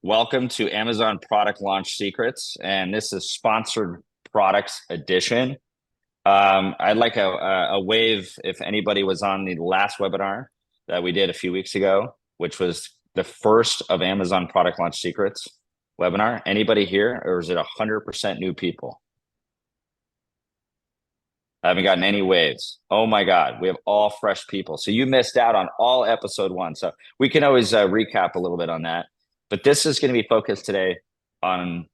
Welcome to Amazon Product Launch Secrets, and this is sponsored products edition. I'd like a wave if anybody was on the last webinar that we did a few weeks ago, which was the first of Amazon Product Launch Secrets webinar. Anybody here, or is it 100% new people? I haven't gotten any waves. Oh my God, we have all fresh people. So you missed out on all episode one. So we can always recap a little bit on that. But this is going to be focused today on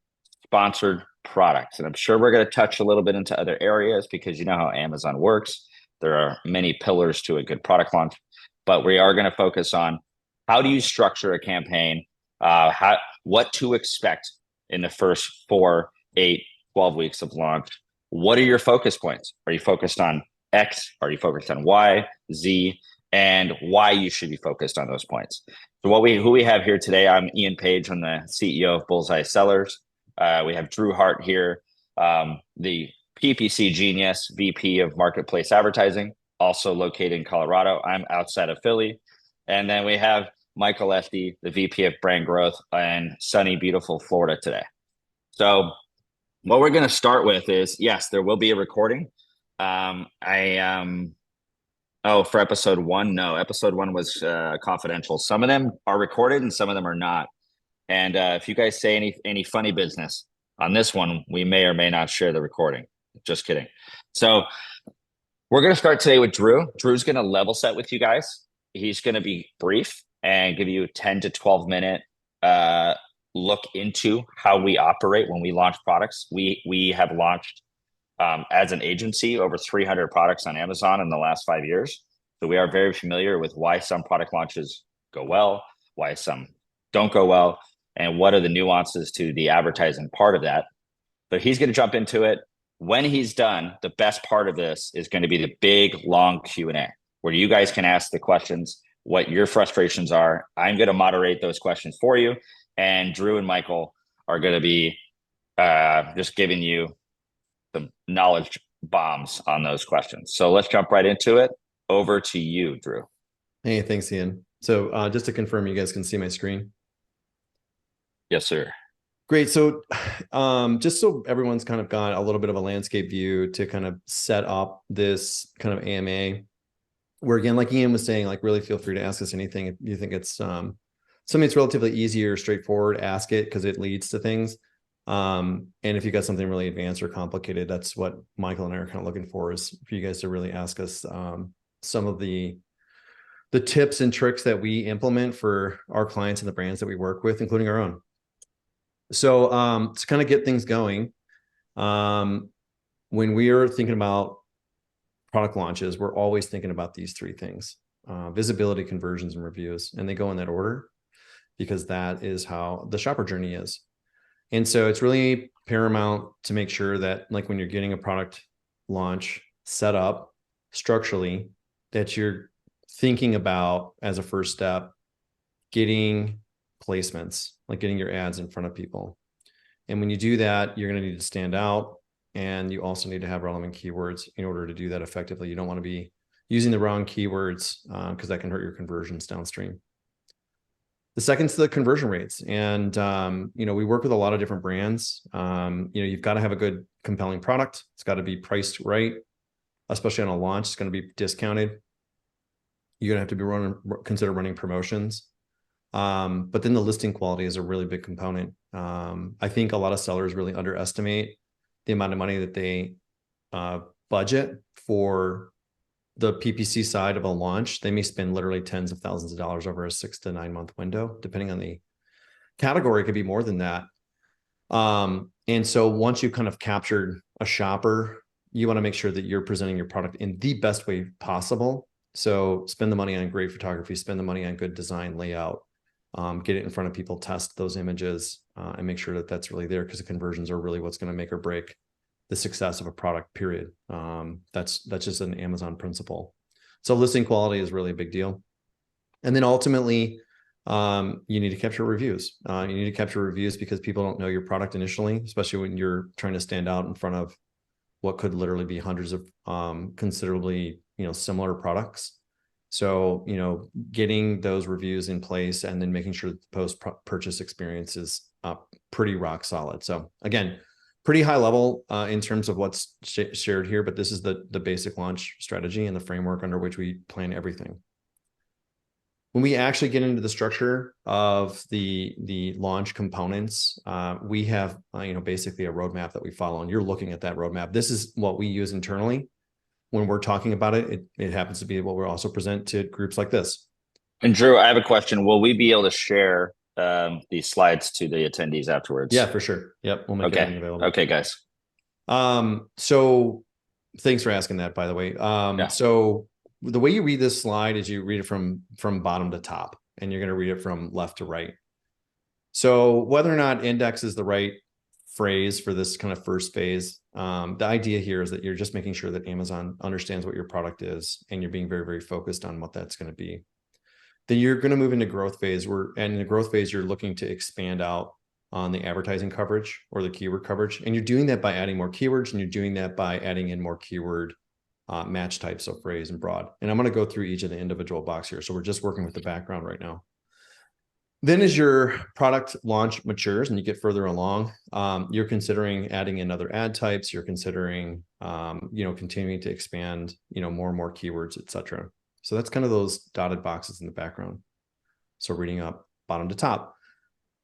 sponsored products. And I'm sure we're going to touch a little bit into other areas because you know how Amazon works. There are many pillars to a good product launch, but we are going to focus on how do you structure a campaign, what to expect in the first 4, 8, 12 weeks of launch. What are your focus points? Are you focused on X? Are you focused on Y, Z, and why you should be focused on those points? So who we have here today, I'm Ian Page. I'm the CEO of Bullseye Sellers. We have Drew Hart here, the PPC Genius, VP of Marketplace Advertising, also located in Colorado. I'm outside of Philly. And then we have Michael Esty, the VP of Brand Growth in sunny, beautiful Florida today. So what we're going to start with is, yes, there will be a recording. For episode one, no, episode one was confidential. Some of them are recorded and some of them are not. And if you guys say any funny business on this one, we may or may not share the recording. Just kidding. So we're going to start today with Drew. Drew's going to level set with you guys. He's going to be brief and give you a 10 to 12 minute look into how we operate when we launch products. We have launched as an agency over 300 products on Amazon in the last 5 years. So we are very familiar with why some product launches go well, why some don't go well, and what are the nuances to the advertising part of that. But he's going to jump into it. When he's done, the best part of this is going to be the big, long Q&A, where you guys can ask the questions, what your frustrations are. I'm going to moderate those questions for you. And Drew and Michael are going to be just giving you some knowledge bombs on those questions. So let's jump right into it. Over to you, Drew. Hey, thanks, Ian. So just to confirm, you guys can see my screen? Yes, sir. Great. So just so everyone's kind of got a little bit of a landscape view to kind of set up this kind of AMA, where again, like Ian was saying, like really feel free to ask us anything. If you think it's something that's relatively easy or straightforward, ask it because it leads to things. And if you got something really advanced or complicated, that's what Michael and I are kind of looking for, is for you guys to really ask us some of the tips and tricks that we implement for our clients and the brands that we work with, including our own. So to kind of get things going, when we are thinking about product launches, we're always thinking about these three things: visibility, conversions, and reviews. And they go in that order because that is how the shopper journey is. And so it's really paramount to make sure that, like, when you're getting a product launch set up structurally, that you're thinking about, as a first step, getting placements, like getting your ads in front of people. And when you do that, you're going to need to stand out, and you also need to have relevant keywords in order to do that effectively. You don't want to be using the wrong keywords because that can hurt your conversions downstream. The second is the conversion rates. And, we work with a lot of different brands. You've got to have a good, compelling product. It's got to be priced right, especially on a launch. It's going to be discounted. You're going to have to consider running promotions. But then the listing quality is a really big component. I think a lot of sellers really underestimate the amount of money that they budget for the PPC side of a launch. They may spend literally tens of thousands of dollars over a 6 to 9 month window, depending on the category. It could be more than that. And so once you've kind of captured a shopper, you want to make sure that you're presenting your product in the best way possible. So spend the money on great photography, spend the money on good design, layout, get it in front of people, test those images, and make sure that that's really there, because the conversions are really what's going to make or break the success of a product, period. That's just an Amazon principle. So listing quality is really a big deal. And then ultimately, you need to capture reviews. You need to capture reviews because people don't know your product initially, especially when you're trying to stand out in front of what could literally be hundreds of considerably similar products. So, getting those reviews in place and then making sure that the post-purchase experience is pretty rock solid. So again, pretty high level in terms of what's shared here, but this is the basic launch strategy and the framework under which we plan everything. When we actually get into the structure of the launch components, we have basically a roadmap that we follow, and you're looking at that roadmap. This is what we use internally when we're talking about it. It happens to be what we'll also present to groups like this. And Drew, I have a question. Will we be able to share these slides to the attendees afterwards? Yeah, for sure. Yep, we'll make everything available. Okay, guys. So thanks for asking that, by the way. So the way you read this slide is you read it from bottom to top, and you're going to read it from left to right. So whether or not index is the right phrase for this kind of first phase, the idea here is that you're just making sure that Amazon understands what your product is, and you're being very, very focused on what that's going to be. Then you're going to move into growth phase, and in the growth phase, you're looking to expand out on the advertising coverage or the keyword coverage. And you're doing that by adding more keywords, and you're doing that by adding in more keyword match types of phrase and broad. And I'm going to go through each of the individual box here. So we're just working with the background right now. Then as your product launch matures and you get further along, you're considering adding in other ad types. You're considering, continuing to expand, more and more keywords, et cetera. So that's kind of those dotted boxes in the background. So reading up bottom to top.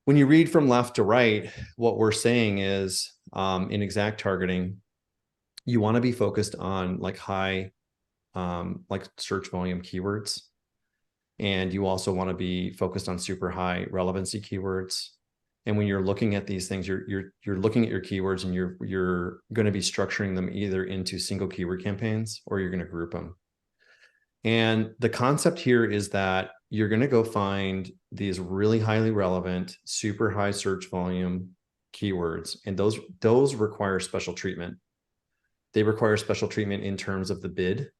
When you read from left to right, what we're saying is in exact targeting, you want to be focused on high, search volume keywords. And you also want to be focused on super high relevancy keywords. And when you're looking at these things, you're looking at your keywords, and you're going to be structuring them either into single keyword campaigns, or you're going to group them. And the concept here is that you're going to go find these really highly relevant, super high search volume keywords. And those require special treatment. They require special treatment in terms of the bid.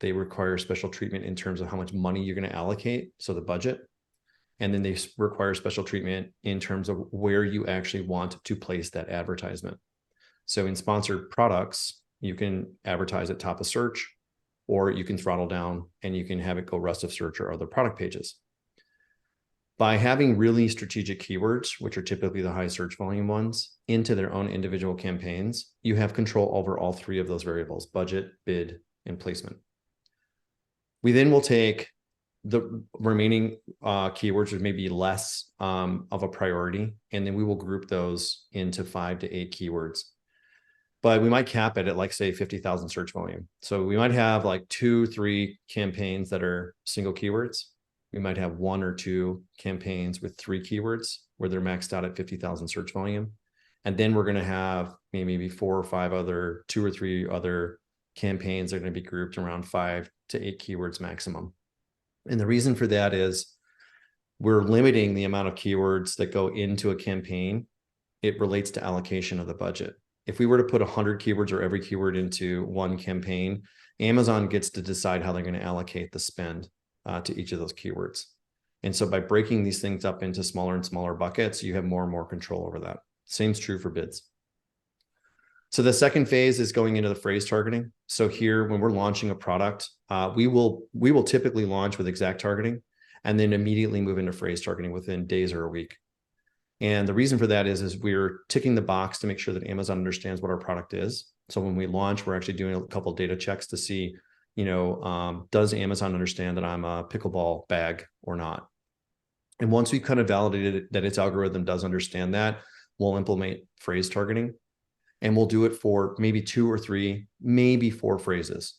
They require special treatment in terms of how much money you're going to allocate, so the budget. And then they require special treatment in terms of where you actually want to place that advertisement. So in sponsored products, you can advertise at top of search, or you can throttle down and you can have it go rest of search or other product pages. By having really strategic keywords, which are typically the high search volume ones, into their own individual campaigns, you have control over all three of those variables: budget, bid, and placement. We then will take the remaining keywords, which may be less of a priority, and then we will group those into 5 to 8 keywords. But we might cap it at say 50,000 search volume. So we might have 2-3 campaigns that are single keywords. We might have 1 or 2 campaigns with 3 keywords where they're maxed out at 50,000 search volume. And then we're going to have maybe 4 or 5 other, 2 or 3 other campaigns that are going to be grouped around 5 to 8 keywords maximum. And the reason for that is we're limiting the amount of keywords that go into a campaign. It relates to allocation of the budget. If we were to put 100 keywords or every keyword into one campaign, Amazon gets to decide how they're going to allocate the spend to each of those keywords. And so by breaking these things up into smaller and smaller buckets, you have more and more control over that. Same's true for bids. So the second phase is going into the phrase targeting. So here, when we're launching a product, we will typically launch with exact targeting and then immediately move into phrase targeting within days or a week. And the reason for that is we're ticking the box to make sure that Amazon understands what our product is. So when we launch, we're actually doing a couple of data checks to see, does Amazon understand that I'm a pickleball bag or not? And once we've kind of validated that its algorithm does understand that, we'll implement phrase targeting. And we'll do it for maybe 2 or 3, maybe 4 phrases.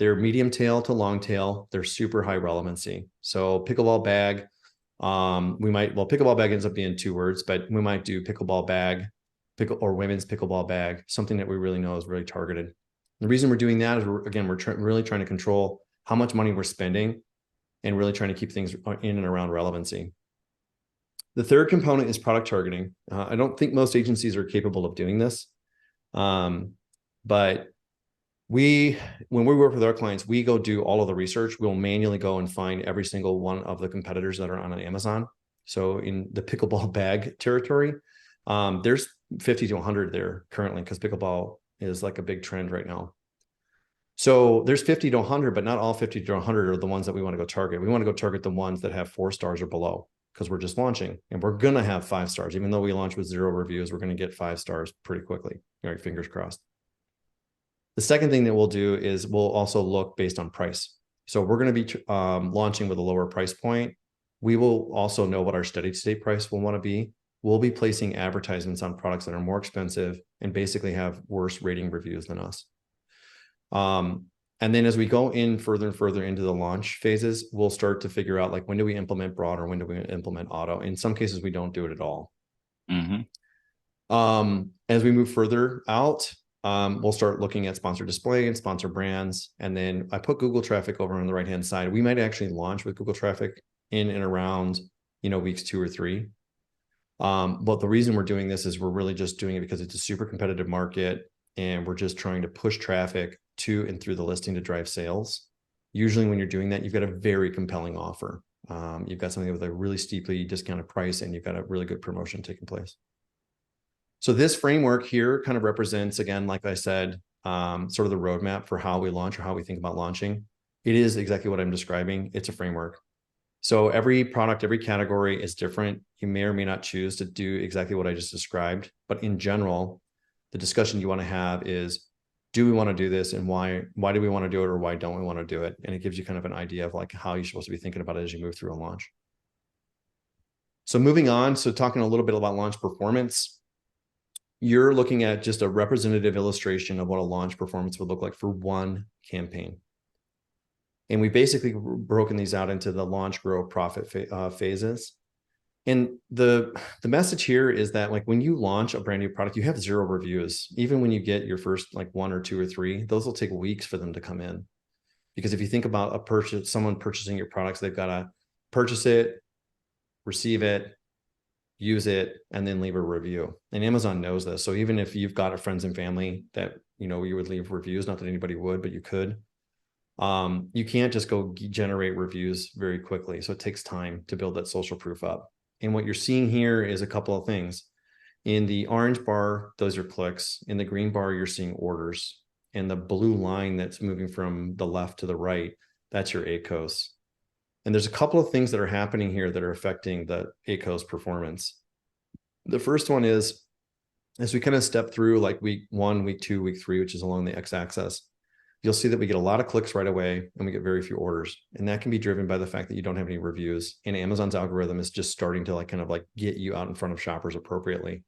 They're medium tail to long tail. They're super high relevancy. So pickleball bag, pickleball bag ends up being 2 words, but we might do pickleball bag, or women's pickleball bag, something that we really know is really targeted. The reason we're doing that is we're really trying to control how much money we're spending and really trying to keep things in and around relevancy. The third component is product targeting. I don't think most agencies are capable of doing this. But when we work with our clients, we go do all of the research. We'll manually go and find every single one of the competitors that are on Amazon. So in the pickleball bag territory, there's 50 to 100 there currently, because pickleball is a big trend right now. So there's 50 to 100, but not all 50 to 100 are the ones that we want to go target. We want to go target the ones that have 4 stars or below, because we're just launching and we're going to have 5 stars. Even though we launch with 0 reviews, we're going to get 5 stars pretty quickly. All right, fingers crossed. The second thing that we'll do is we'll also look based on price. So we're going to be launching with a lower price point. We will also know what our steady state price will want to be. We'll be placing advertisements on products that are more expensive and basically have worse rating reviews than us. And then as we go in further and further into the launch phases, we'll start to figure out like, when do we implement broad or when do we implement auto? In some cases, we don't do it at all. As we move further out, we'll start looking at sponsor display and sponsor brands. And then I put Google traffic over on the right-hand side. We might actually launch with Google traffic in and around, weeks 2 or 3. But the reason we're doing this is we're really just doing it because it's a super competitive market and we're just trying to push traffic to and through the listing to drive sales. Usually when you're doing that, you've got a very compelling offer. You've got something with a really steeply discounted price and you've got a really good promotion taking place. So this framework here kind of represents, again, like I said, sort of the roadmap for how we launch or how we think about launching. It is exactly what I'm describing. It's a framework. So every product, every category is different. You may or may not choose to do exactly what I just described. But in general, the discussion you want to have is, do we want to do this and why do we want to do it or why don't we want to do it? And it gives you kind of an idea of like how you're supposed to be thinking about it as you move through a launch. So moving on, so talking a little bit about launch performance, you're looking at just a representative illustration of what a launch performance would look like for one campaign. And we basically broken these out into the launch, grow, profit phases. And the message here is that like when you launch a brand new product, you have 0 reviews. Even when you get your first like 1 or 2 or 3, those will take weeks for them to come in. Because if you think about someone purchasing your products, they've got to purchase it, receive it, use it, and then leave a review. And Amazon knows this. So even if you've got a friends and family that, you would leave reviews, not that anybody would, but you could, you can't just go generate reviews very quickly. So it takes time to build that social proof up. And what you're seeing here is a couple of things. In the orange bar, those are clicks. In the green bar, you're seeing orders. And the blue line that's moving from the left to the right, that's your ACoS. And there's a couple of things that are happening here that are affecting the ACoS performance. The first one is, as we kind of step through like week 1, week 2, week 3, which is along the x-axis, you'll see that we get a lot of clicks right away and we get very few orders. And that can be driven by the fact that you don't have any reviews. And Amazon's algorithm is just starting to like kind of like get you out in front of shoppers appropriately.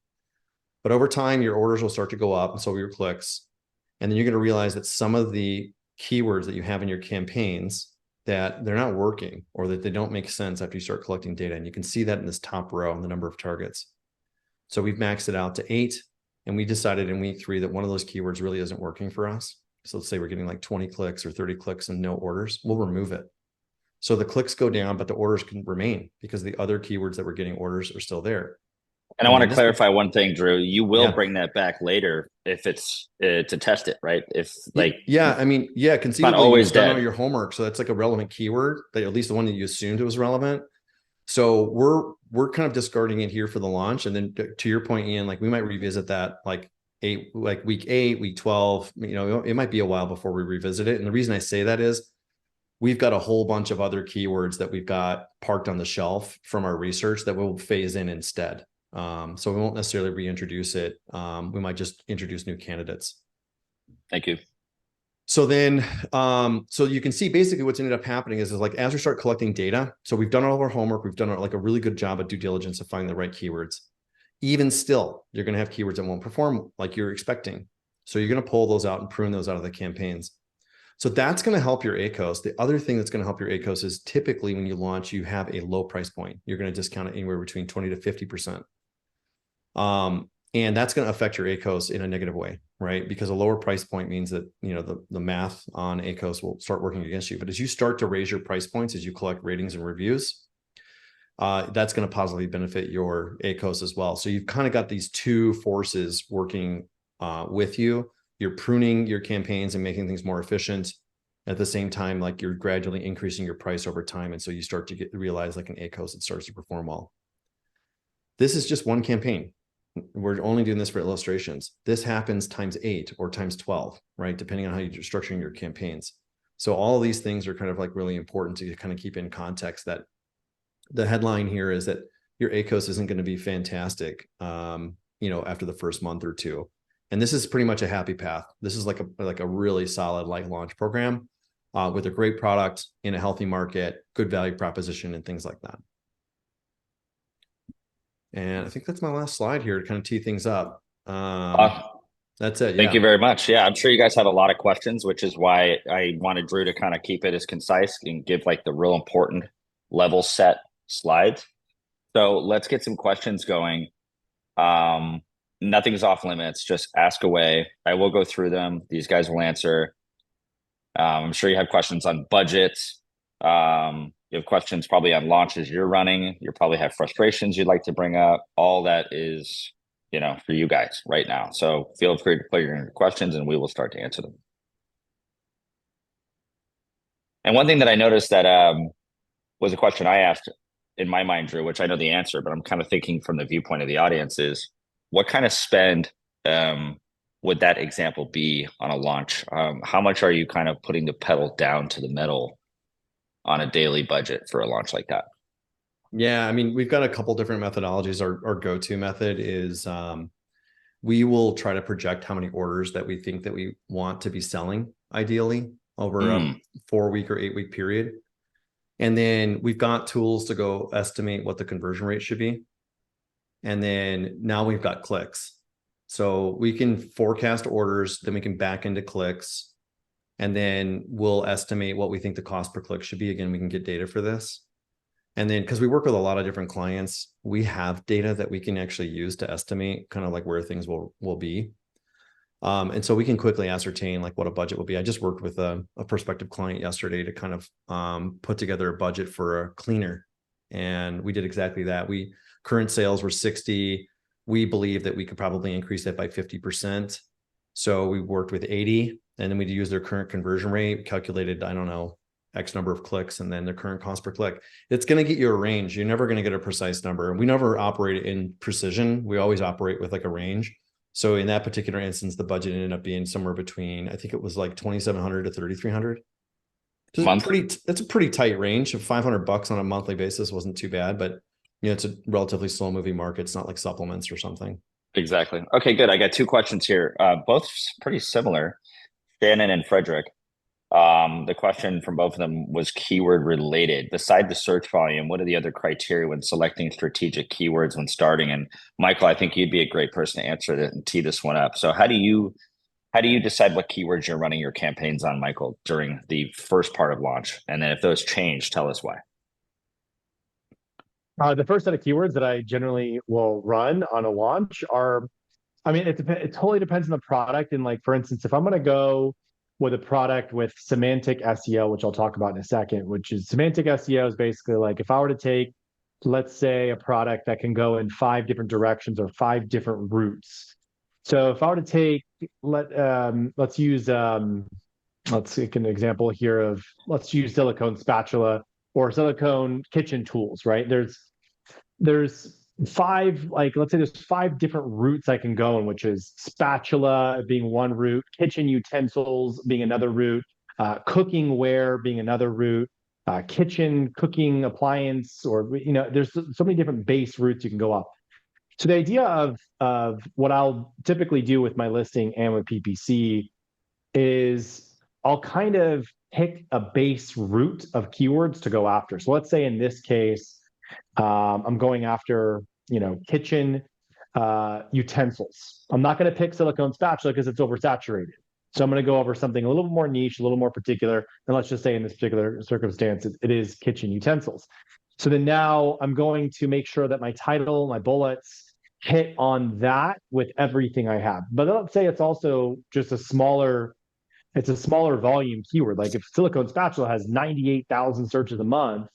But over time, your orders will start to go up and so will your clicks. And then you're going to realize that some of the keywords that you have in your campaigns, that they're not working or that they don't make sense after you start collecting data. And you can see that in this top row in the number of targets. So we've maxed it out to 8. And we decided in week 3 that one of those keywords really isn't working for us. So let's say we're getting like 20 clicks or 30 clicks and no orders, we'll remove it. So the clicks go down, but the orders can remain because the other keywords that we're getting orders are still there. And I want to clarify one thing, Drew. You will bring that back later if it's to test it, right? If like, I mean, conceivably not always you've done all your homework. So that's like a relevant keyword, that at least the one that you assumed it was relevant. So we're kind of discarding it here for the launch. And then to your point, Ian, like we might revisit that like week 8, week 12, it might be a while before we revisit it. And the reason I say that is we've got a whole bunch of other keywords that we've got parked on the shelf from our research that we'll phase in instead. So we won't necessarily reintroduce it. We might just introduce new candidates. Thank you. So then, so you can see basically what's ended up happening is like, as we start collecting data, so we've done all of our homework, we've done like a really good job of due diligence of finding the right keywords. Even still, you're going to have keywords that won't perform like you're expecting. So you're going to pull those out and prune those out of the campaigns. So that's going to help your ACoS. The other thing that's going to help your ACoS is typically when you launch, you have a low price point. You're going to discount it anywhere between 20 to 50%. And that's going to affect your ACoS in a negative way, right? Because a lower price point means that, the math on ACoS will start working against you. But as you start to raise your price points, as you collect ratings and reviews, that's going to positively benefit your ACoS as well. So you've kind of got these two forces working with you. You're pruning your campaigns and making things more efficient. At the same time, like you're gradually increasing your price over time. And so you start to realize like an ACoS that starts to perform well. This is just one campaign. we're only doing this for illustrations. This happens times 8 or times 12, right? Depending on how you're structuring your campaigns. So all these things are kind of like really important to kind of keep in context, that the headline here is that your ACOS isn't going to be fantastic, after the first month or two. And this is pretty much a happy path. This is like a really solid like launch program with a great product in a healthy market, good value proposition, and things like that. And I think that's my last slide here to kind of tee things up. That's it. Thank Yeah. you very much. Yeah, I'm sure you guys have a lot of questions, which is why I wanted Drew to kind of keep it as concise and give like the real important level set slides. So let's get some questions going. Nothing's off limits. Just ask away. I will go through them. These guys will answer. I'm sure you have questions on budgets. You have questions probably on launches you're running. You probably have frustrations you'd like to bring up. All that is, for you guys right now. So feel free to put your questions and we will start to answer them. And one thing that I noticed that was a question I asked in my mind, Drew, which I know the answer, but I'm kind of thinking from the viewpoint of the audience, is what kind of spend would that example be on a launch? How much are you kind of putting the pedal down to the metal on a daily budget for a launch like that? Yeah, I mean, we've got a couple different methodologies. Our go-to method is we will try to project how many orders that we think that we want to be selling ideally over a 4-week or 8-week period. And then we've got tools to go estimate what the conversion rate should be. And then now we've got clicks. So we can forecast orders, then we can back into clicks, and then we'll estimate what we think the cost per click should be. Again, we can get data for this. And then because we work with a lot of different clients, we have data that we can actually use to estimate kind of like where things will be. And so we can quickly ascertain like what a budget will be. I just worked with a prospective client yesterday to kind of put together a budget for a cleaner. And we did exactly that. Current sales were 60. We believe that we could probably increase that by 50%. So we worked with 80, and then we used their current conversion rate, calculated, I don't know, X number of clicks, and then the current cost per click. It's going to get you a range. You're never going to get a precise number. We never operate in precision. We always operate with like a range. So in that particular instance, the budget ended up being somewhere between, I think it was like 2,700 to 3,300. It's a pretty tight range. Of $500 on a monthly basis wasn't too bad, but it's a relatively slow moving market. It's not like supplements or something. Exactly. Okay, good. I got 2 questions here, both pretty similar. Shannon and Frederick. The question from both of them was keyword related. Beside the search volume, what are the other criteria when selecting strategic keywords when starting? And Michael, I think you'd be a great person to answer that and tee this one up. So how do you decide what keywords you're running your campaigns on, Michael, during the first part of launch? And then if those change, tell us why. The first set of keywords that I generally will run on a launch are, it totally depends on the product. And like, for instance, if I'm going to go with a product with semantic SEO, which I'll talk about in a second, which is semantic SEO is basically like if I were to take, let's say, a product that can go in 5 different directions or 5 different routes. So if I were to take, let's take an example here of, let's use silicone spatula or silicone kitchen tools, right? There's 5, like, let's say there's 5 different routes I can go in, which is spatula being one route, kitchen utensils being another route, cooking ware being another route, kitchen cooking appliance, or, there's so many different base routes you can go up. So the idea of what I'll typically do with my listing and with PPC is I'll kind of pick a base route of keywords to go after. So let's say in this case, I'm going after, kitchen utensils. I'm not going to pick silicone spatula because it's oversaturated. So I'm going to go over something a little more niche, a little more particular. And let's just say in this particular circumstance, it is kitchen utensils. So then now I'm going to make sure that my title, my bullets hit on that with everything I have. But let's say it's also just a smaller volume keyword. Like if silicone spatula has 98,000 searches a month,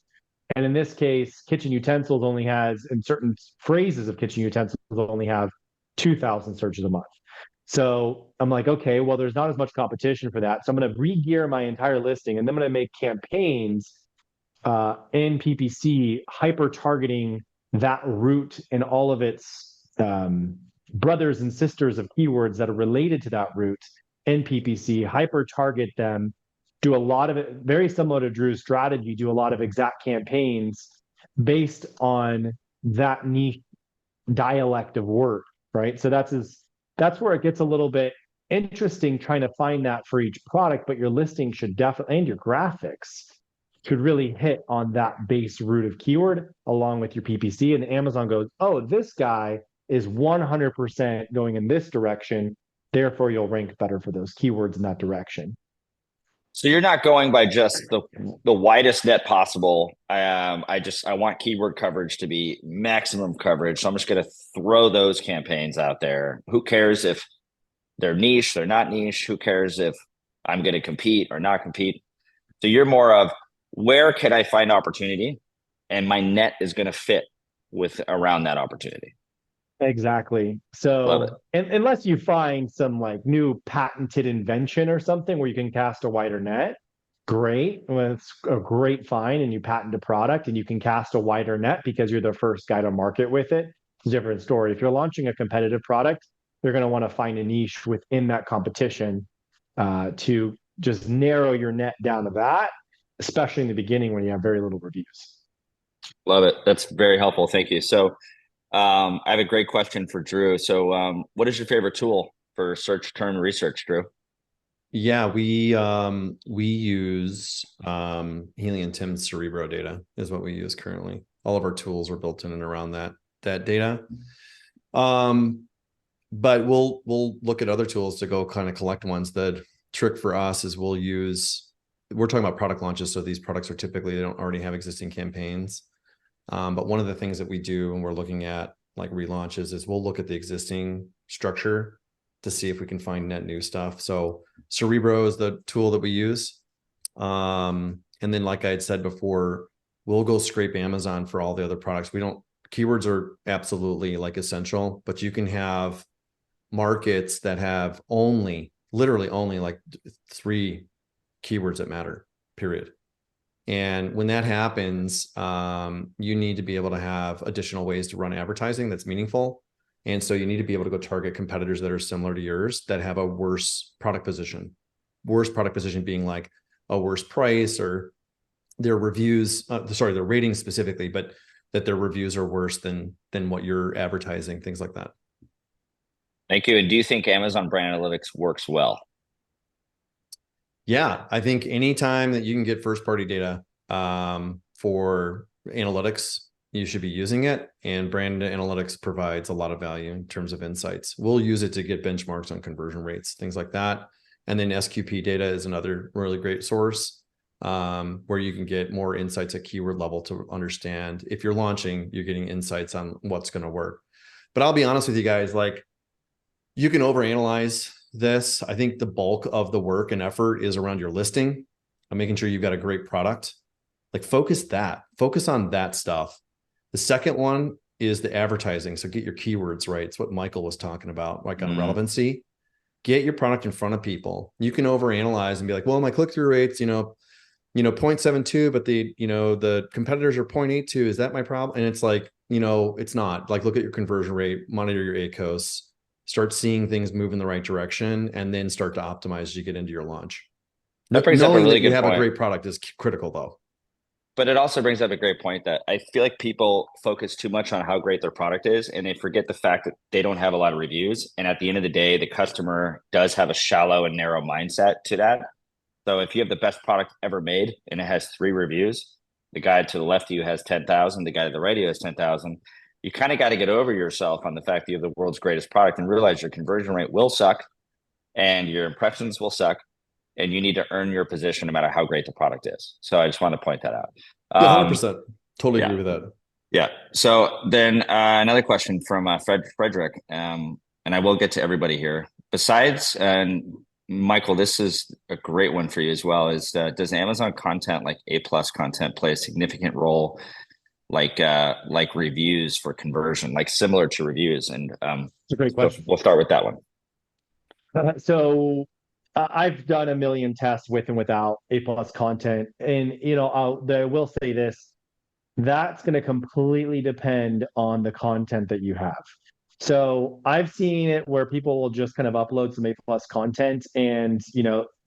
and in this case, kitchen utensils only has, in certain phrases of kitchen utensils, only have 2,000 searches a month. So I'm like, okay, well, there's not as much competition for that. So I'm going to re-gear my entire listing, and then I'm going to make campaigns in PPC hyper targeting that route and all of its brothers and sisters of keywords that are related to that route in PPC, hyper target them, do a lot of it very similar to Drew's strategy, do a lot of exact campaigns based on that niche dialect of word, right? So that's where it gets a little bit interesting trying to find that for each product, but your listing should definitely, and your graphics should really hit on that base root of keyword along with your PPC. And Amazon goes, oh, this guy is 100% going in this direction. Therefore, you'll rank better for those keywords in that direction. So you're not going by just the widest net possible. I want keyword coverage to be maximum coverage. So I'm just going to throw those campaigns out there. Who cares if they're niche, they're not niche? Who cares if I'm going to compete or not compete? So you're more of, where can I find opportunity, and my net is going to fit with around that opportunity. Exactly. So, unless you find some like new patented invention or something where you can cast a wider net, great. Well, it's a great find, and you patent a product and you can cast a wider net because you're the first guy to market with it. It's a different story. If you're launching a competitive product, they're going to want to find a niche within that competition to just narrow your net down to that, especially in the beginning when you have very little reviews. Love it. That's very helpful. Thank you. So I have a great question for Drew. So what is your favorite tool for search term research, Drew? Yeah, we use Healy and Tim's Cerebro data is what we use currently. All of our tools are built in and around that data. But we'll look at other tools to go kind of collect ones. The trick for us is we're talking about product launches, so these products are typically, they don't already have existing campaigns. But one of the things that we do when we're looking at like relaunches is we'll look at the existing structure to see if we can find net new stuff. So Cerebro is the tool that we use. And then, like I had said before, we'll go scrape Amazon for all the other products. Keywords are absolutely like essential, but you can have markets that have literally only like 3 keywords that matter, period. And when that happens, you need to be able to have additional ways to run advertising that's meaningful. And so you need to be able to go target competitors that are similar to yours that have a worse product position being like a worse price, or their reviews, their ratings specifically, but that their reviews are worse than what you're advertising, things like that. Thank you. And do you think Amazon Brand Analytics works well? Yeah, I think anytime that you can get first party data for analytics, you should be using it. And Brand Analytics provides a lot of value in terms of insights. We'll use it to get benchmarks on conversion rates, things like that. And then SQP data is another really great source where you can get more insights at keyword level to understand if you're launching, you're getting insights on what's going to work. But I'll be honest with you guys, like, you can overanalyze this. I think the bulk of the work and effort is around your listing and making sure you've got a great product. Like, focus on that stuff. The second one is the advertising. So get your keywords right. It's what Michael was talking about, like on relevancy. Get your product in front of people. You can overanalyze and be like, well, my click-through rates, 0.72, but the competitors are 0.82. Is that my problem? And it's like, it's not. Like, look at your conversion rate, monitor your ACOS, start seeing things move in the right direction, and then start to optimize as you get into your launch. That brings up a really good point. You have a great product is critical, though. But it also brings up a great point that I feel like people focus too much on how great their product is, and they forget the fact that they don't have a lot of reviews. And at the end of the day, the customer does have a shallow and narrow mindset to that. So if you have the best product ever made and it has 3 reviews, the guy to the left of you has 10,000, the guy to the right of you has 10,000. You kind of got to get over yourself on the fact that you have the world's greatest product and realize your conversion rate will suck and your impressions will suck. And you need to earn your position no matter how great the product is. So I just want to point that out. 100%. Totally agree with that. Yeah. So then another question from Frederick, and I will get to everybody here. Besides, and Michael, this is a great one for you as well, is does Amazon content like A+ content play a significant role like reviews for conversion, like similar to reviews? And it's a great question. So we'll start with that one. I've done a million tests with and without A+ content. And, I will say this, that's going to completely depend on the content that you have. So I've seen it where people will just kind of upload some A plus content and,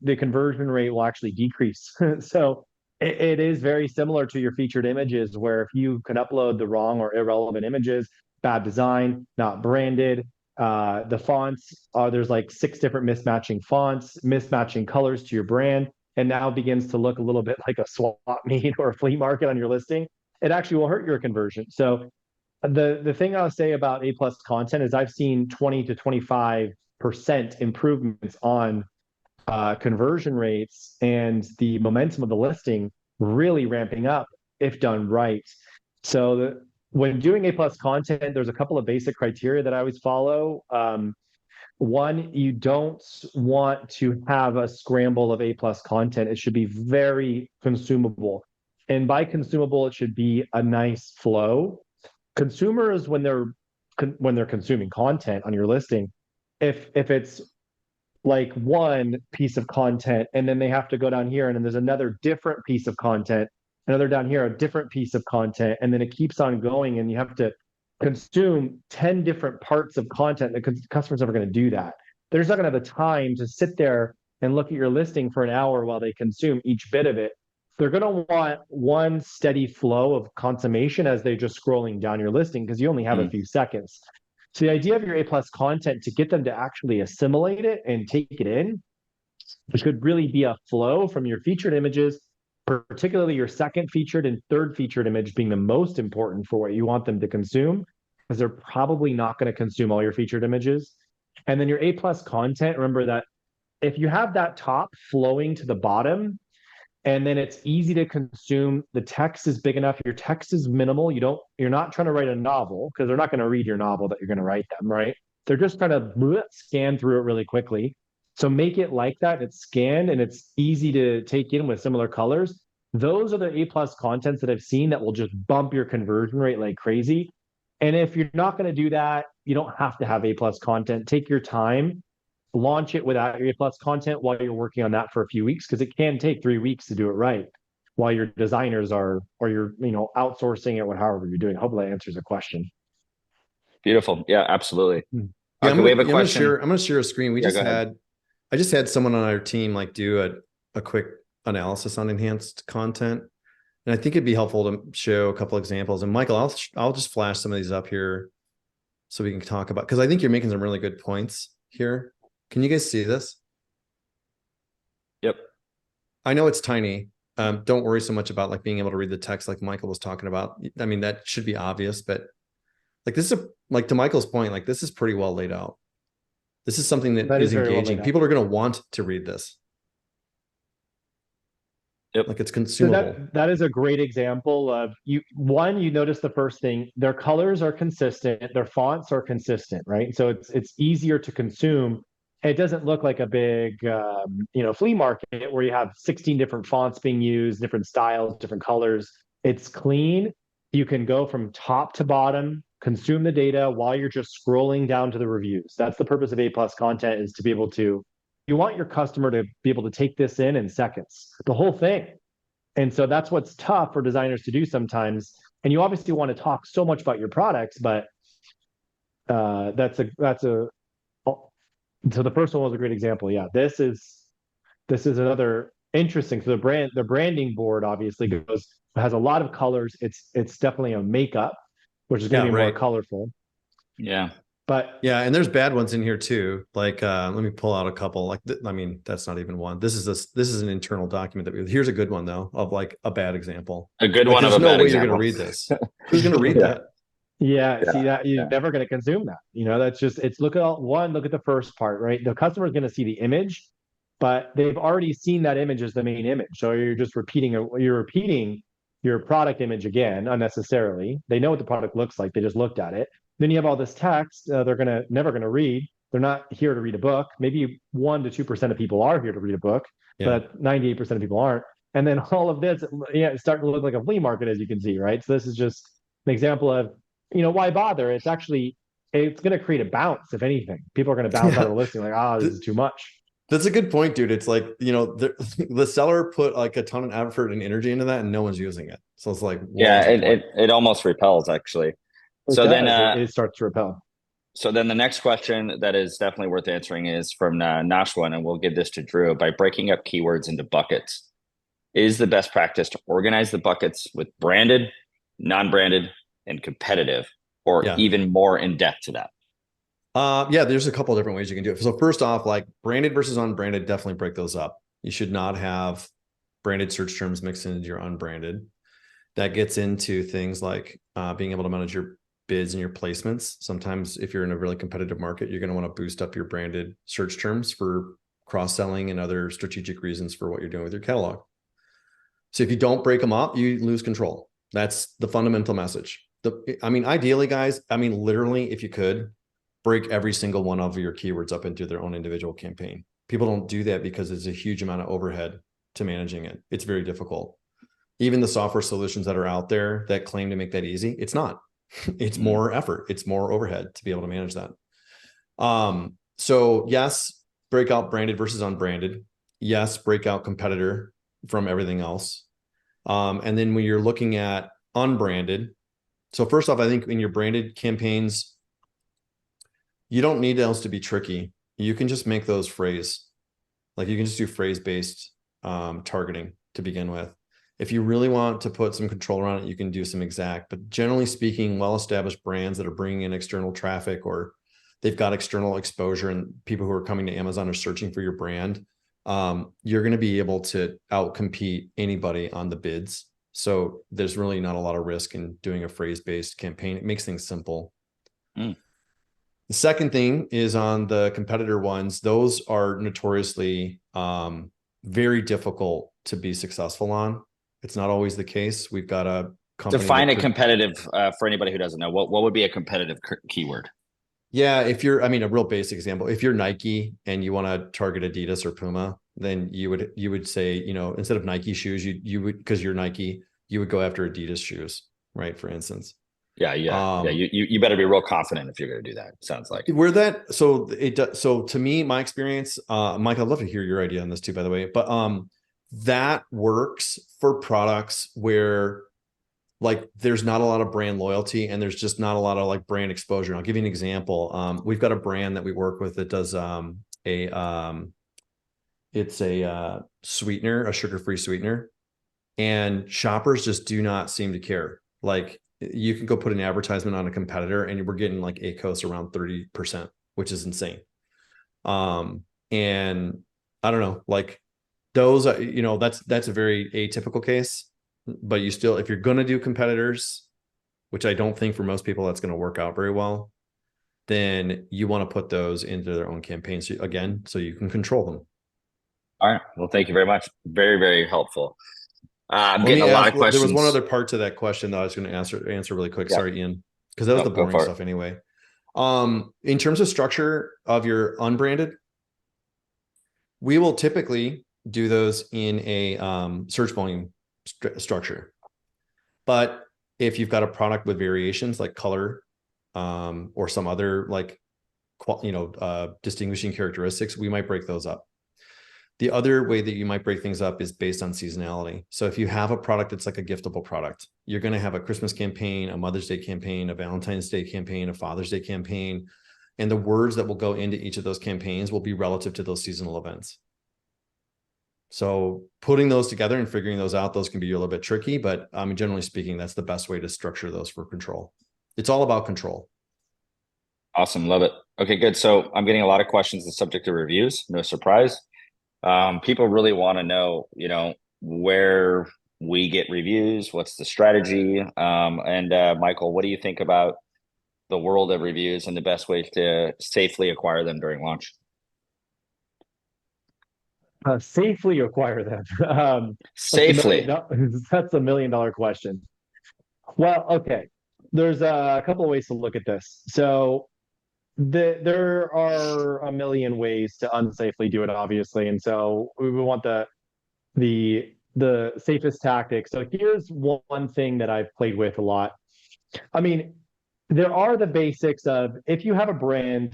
the conversion rate will actually decrease. So it is very similar to your featured images, where if you can upload the wrong or irrelevant images, bad design, not branded, the fonts there's like 6 different mismatching fonts, mismatching colors to your brand, and now begins to look a little bit like a swap meet or a flea market on your listing. It actually will hurt your conversion. So the thing I'll say about A plus content is I've seen 20 to 25% improvements on conversion rates and the momentum of the listing really ramping up if done right. So when doing A plus content, there's a couple of basic criteria that I always follow. One, you don't want to have a scramble of A plus content. It should be very consumable. And by consumable, it should be a nice flow. Consumers, when they're consuming content on your listing, if it's like one piece of content and then they have to go down here and then there's another different piece of content, another down here, a different piece of content, and then it keeps on going and you have to consume 10 different parts of content, the customer's never going to do that. They're just not going to have the time to sit there and look at your listing for an hour while they consume each bit of it. They're going to want one steady flow of consummation as they're just scrolling down your listing because you only have a few seconds. So the idea of your A plus content to get them to actually assimilate it and take it in, which could really be a flow from your featured images, particularly your second featured and third featured image being the most important for what you want them to consume, because they're probably not going to consume all your featured images. And then your A plus content, remember that if you have that top flowing to the bottom, and then it's easy to consume, the text is big enough, your text is minimal, you're not trying to write a novel because they're not going to read your novel that you're going to write them, right? They're just trying to scan through it really quickly. So make it like that. It's scanned and it's easy to take in with similar colors. Those are the A plus contents that I've seen that will just bump your conversion rate like crazy. And if you're not going to do that, you don't have to have A plus content. Take your time, launch it without your A plus content while you're working on that for a few weeks, because it can take 3 weeks to do it right while your designers are, or you're, outsourcing it, however you're doing. Hopefully that answers the question. Beautiful. Yeah, absolutely. Yeah, Okay, we have a question. I'm going to share a screen. I just had someone on our team like do a quick analysis on enhanced content. And I think it'd be helpful to show a couple examples. And Michael, I'll just flash some of these up here so we can talk about, because I think you're making some really good points here. Can you guys see this? Yep. I know it's tiny. Don't worry so much about like being able to read the text like Michael was talking about. I mean, that should be obvious, but like this is like to Michael's point, like this is pretty well laid out. This is something that is engaging. People are going to want to read this. Yep. Like it's consumable. So that is a great example of you notice the first thing, their colors are consistent, their fonts are consistent, right? So it's easier to consume. It doesn't look like a big flea market where you have 16 different fonts being used, different styles, different colors. It's clean. You can go from top to bottom, consume the data while you're just scrolling down to the reviews. That's the purpose of A plus content, is to be able to, you want your customer to be able to take this in seconds, the whole thing. And so that's what's tough for designers to do sometimes. And you obviously want to talk so much about your products, but so the first one was a great example. Yeah, this is another interesting. So the branding board obviously has a lot of colors. It's definitely a makeup, which is going to be more colorful. Yeah. But yeah, and there's bad ones in here too. Like, let me pull out a couple. Like, I mean, that's not even one. This is an internal document here's a good one though, of like a bad example. A good like, one of a bad example. There's no way you're going to read this. Who's going to read that? Yeah, see that you're never going to consume that. That's just, it's look at the first part, right? The customer is going to see the image, but they've already seen that image as the main image. So you're just repeating your product image again unnecessarily. They know what the product looks like. They just looked at it. Then you have all this text they're never going to read. They're not here to read a book. Maybe 1% to 2% of people are here to read a book, but 98% of people aren't. And then all of this, it's starting to look like a flea market, as you can see, right? So this is just an example of, why bother? It's going to create a bounce. If anything, people are going to bounce out of the listing like, this is too much. That's a good point, dude. It's like, the seller put like a ton of effort and energy into that and no one's using it. So it's like, it almost repels actually. It starts to repel. So then the next question that is definitely worth answering is from Nashwan, and we'll give this to Drew. By breaking up keywords into buckets, is the best practice to organize the buckets with branded, non-branded, and competitive, or Yeah. even more in depth to that? Yeah, there's a couple of different ways you can do it. So first off, like branded versus unbranded, definitely break those up. You should not have branded search terms mixed into your unbranded. That gets into things like being able to manage your bids and your placements. Sometimes if you're in a really competitive market, you're going to want to boost up your branded search terms for cross-selling and other strategic reasons for what you're doing with your catalog. So if you don't break them up, you lose control. That's the fundamental message. Ideally, guys, literally, if you could, break every single one of your keywords up into their own individual campaign. People don't do that because it's a huge amount of overhead to managing it. It's very difficult. Even the software solutions that are out there that claim to make that easy, it's not. It's more effort. It's more overhead to be able to manage that. So yes, break out branded versus unbranded. Yes, break out competitor from everything else. And then when you're looking at unbranded, so first off, I think in your branded campaigns, you don't need those to be tricky. You can just make those phrase. Like you can just do phrase-based targeting to begin with. If you really want to put some control around it, you can do some exact. But generally speaking, well-established brands that are bringing in external traffic or they've got external exposure and people who are coming to Amazon are searching for your brand, you're going to be able to outcompete anybody on the bids. So there's really not a lot of risk in doing a phrase-based campaign. It makes things simple. The second thing is on the competitor ones. Those are notoriously very difficult to be successful on. It's not always the case. We've got a company. Define a competitive for anybody who doesn't know. What would be a competitive keyword? Yeah, if you're, a real basic example, if you're Nike and you want to target Adidas or Puma, then you would say, instead of Nike shoes, you would, because you're Nike, you would go after Adidas shoes, right? For instance. Yeah. You better be real confident if you're going to do that. It sounds like so to me, my experience, Mike, I'd love to hear your idea on this too, by the way, but that works for products where like there's not a lot of brand loyalty and there's just not a lot of like brand exposure. And I'll give you an example. We've got a brand that we work with that does it's a sweetener, a sugar-free sweetener, and shoppers just do not seem to care. Like you can go put an advertisement on a competitor and we're getting like ACOS around 30%, which is insane. And I don't know, like those, that's a very atypical case, but you still, if you're going to do competitors, which I don't think for most people that's going to work out very well, then you want to put those into their own campaigns again, so you can control them. All right. Well, thank you very much. Very, very helpful. I'm getting a lot of questions. There was one other part to that question that I was going to answer really quick. Yeah. Sorry, Ian, because that was the boring stuff anyway. In terms of structure of your unbranded, we will typically do those in a search volume structure. But if you've got a product with variations like color or some other like distinguishing characteristics, we might break those up. The other way that you might break things up is based on seasonality. So if you have a product that's like a giftable product, you're going to have a Christmas campaign, a Mother's Day campaign, a Valentine's Day campaign, a Father's Day campaign, and the words that will go into each of those campaigns will be relative to those seasonal events. So putting those together and figuring those out, those can be a little bit tricky, but generally speaking, that's the best way to structure those for control. It's all about control. Awesome. Love it. Okay, good. So I'm getting a lot of questions on the subject of reviews. No surprise. People really want to know, where we get reviews, what's the strategy? And Michael, what do you think about the world of reviews and the best way to safely acquire them during launch? Safely acquire them. Safely. That's $1 million question. Well, okay. There's a couple of ways to look at this. So there are a million ways to unsafely do it, obviously, and so we want the safest tactic. So here's one thing that I've played with a lot. There are the basics of, if you have a brand,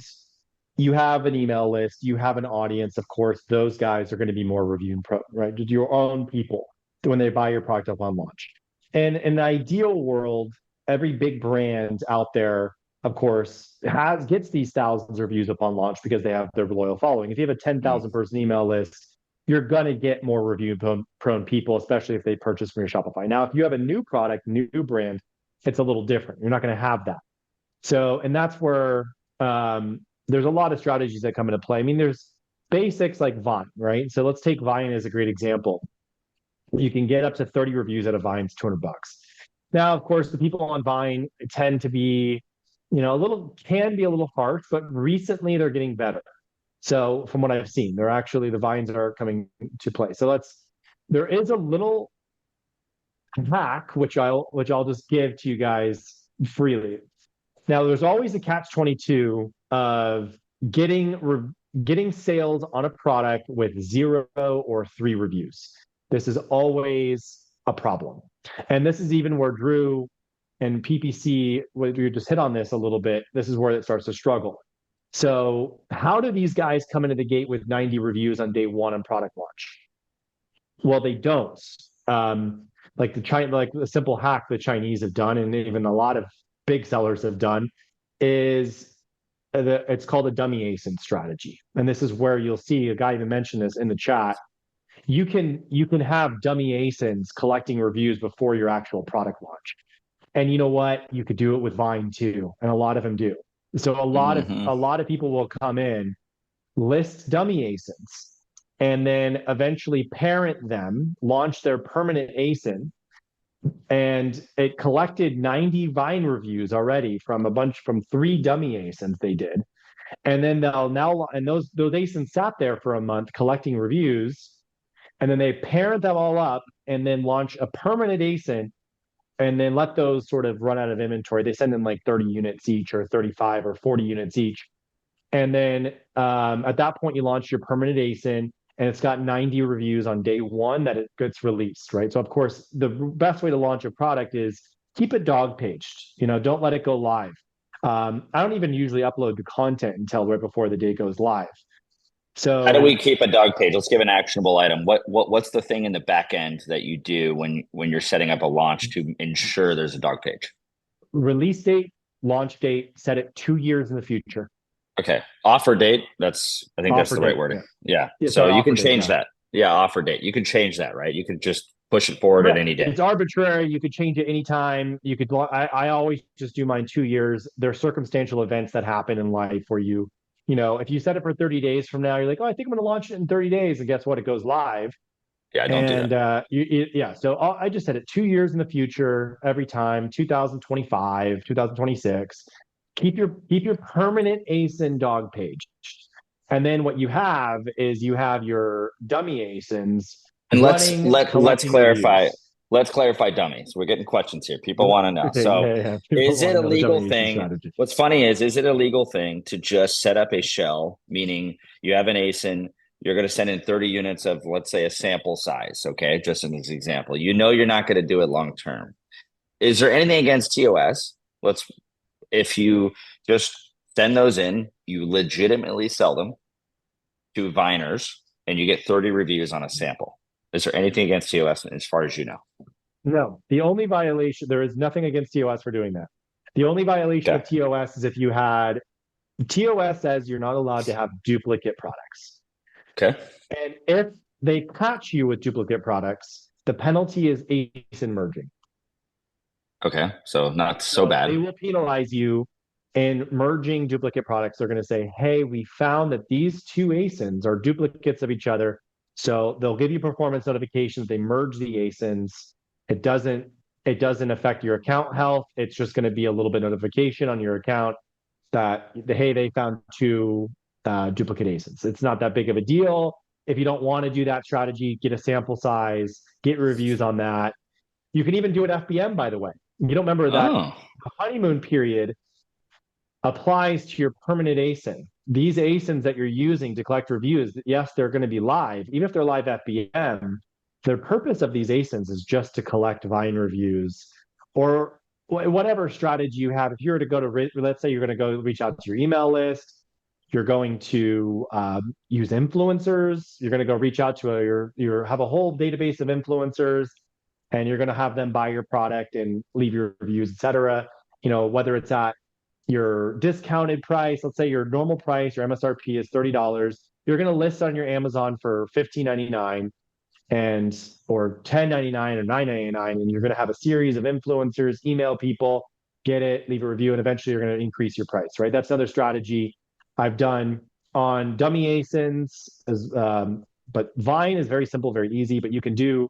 you have an email list, you have an audience. Of course, those guys are going to be more reviewing right? Just your own people when they buy your product up on launch. And in the ideal world, every big brand out there of course, gets these thousands of reviews upon launch because they have their loyal following. If you have a 10,000 person email list, you're going to get more review prone people, especially if they purchase from your Shopify. Now, if you have a new product, new brand, it's a little different. You're not going to have that. So, and that's where there's a lot of strategies that come into play. I mean, there's basics like Vine, right? So let's take Vine as a great example. You can get up to 30 reviews out of Vine, it's $200. Now, of course, the people on Vine tend to be, can be a little harsh, but recently they're getting better. So from what I've seen, the Vines are coming to play. So there is a little hack, which I'll just give to you guys freely. Now, there's always a catch-22 of getting sales on a product with 0 or 3 reviews. This is always a problem. And this is even where Drew and PPC, we just hit on this a little bit, this is where it starts to struggle. So how do these guys come into the gate with 90 reviews on day 1 on product launch? Well, they don't. Like the simple hack the Chinese have done, and even a lot of big sellers have done, is it's called a dummy ASIN strategy. And this is where you'll see a guy even mentioned this in the chat. You can have dummy ASINs collecting reviews before your actual product launch. And you know what? You could do it with Vine too, and a lot of them do. So a lot of people will come in, list dummy ASINs, and then eventually parent them, launch their permanent ASIN, and it collected 90 Vine reviews already from 3 dummy ASINs they did. And then those ASINs sat there for a month collecting reviews, and then they parent them all up and then launch a permanent ASIN and then let those sort of run out of inventory. They send in like 30 units each or 35 or 40 units each. And then at that point, you launch your permanent ASIN, and it's got 90 reviews on day 1 that it gets released, right? So of course, the best way to launch a product is keep it dog paged, don't let it go live. I don't even usually upload the content until right before the day goes live. So how do we keep a dog page? Let's give an actionable item. What's the thing in the back end that you do when you're setting up a launch to ensure there's a dog page? Release date, launch date, set it 2 years in the future. Okay. Offer date. I think that's the right wording. Yeah. So you can change that. Yeah. Offer date. You can change that, right? You can just push it forward at any day. It's arbitrary. You could change it anytime. I always just do mine 2 years. There are circumstantial events that happen in life where if you set it for 30 days from now, you're like, oh, I think I'm going to launch it in 30 days. And guess what? It goes live. Yeah, don't do that. So I just set it 2 years in the future every time, 2025, 2026. Keep your permanent ASIN dog page. And then what you have is your dummy ASINs. And let's clarify. Reviews. Let's clarify dummies. We're getting questions here. People want to know. So is it a legal thing? What's funny is it a legal thing to just set up a shell, meaning you have an ASIN, you're going to send in 30 units of, let's say, a sample size, okay? Just as an example. You're not going to do it long term. Is there anything against TOS? If you just send those in, you legitimately sell them to Viners, and you get 30 reviews on a sample. Is there anything against TOS as far as you know? No. The only violation, there is nothing against TOS for doing that. The only violation of TOS is if you had, TOS says you're not allowed to have duplicate products. Okay. And if they catch you with duplicate products, the penalty is ASIN merging. Okay. So not so bad. They will penalize you in merging duplicate products. They're going to say, hey, we found that these 2 ASINs are duplicates of each other. So they'll give you performance notifications. They merge the ASINs. It doesn't affect your account health. It's just going to be a little bit of notification on your account that, hey, they found 2 duplicate ASINs. It's not that big of a deal. If you don't want to do that strategy, get a sample size, get reviews on that. You can even do it FBM, by the way. You don't remember that the honeymoon period applies to your permanent ASIN. These ASINs that you're using to collect reviews, yes, they're going to be live. Even if they're live FBM, the purpose of these ASINs is just to collect Vine reviews or whatever strategy you have. If you were to go to, let's say you're going to go reach out to your email list, you're going to use influencers, you're going to go reach out to have a whole database of influencers, and you're going to have them buy your product and leave your reviews, etc. Whether it's at your discounted price. Let's say your normal price, your MSRP is $30. You're going to list on your Amazon for $15.99 and or $10.99 or $9.99, and you're going to have a series of influencers email people, get it, leave a review, and eventually you're going to increase your price, right? That's another strategy I've done on dummy ASINs. But Vine is very simple, very easy. But you can do,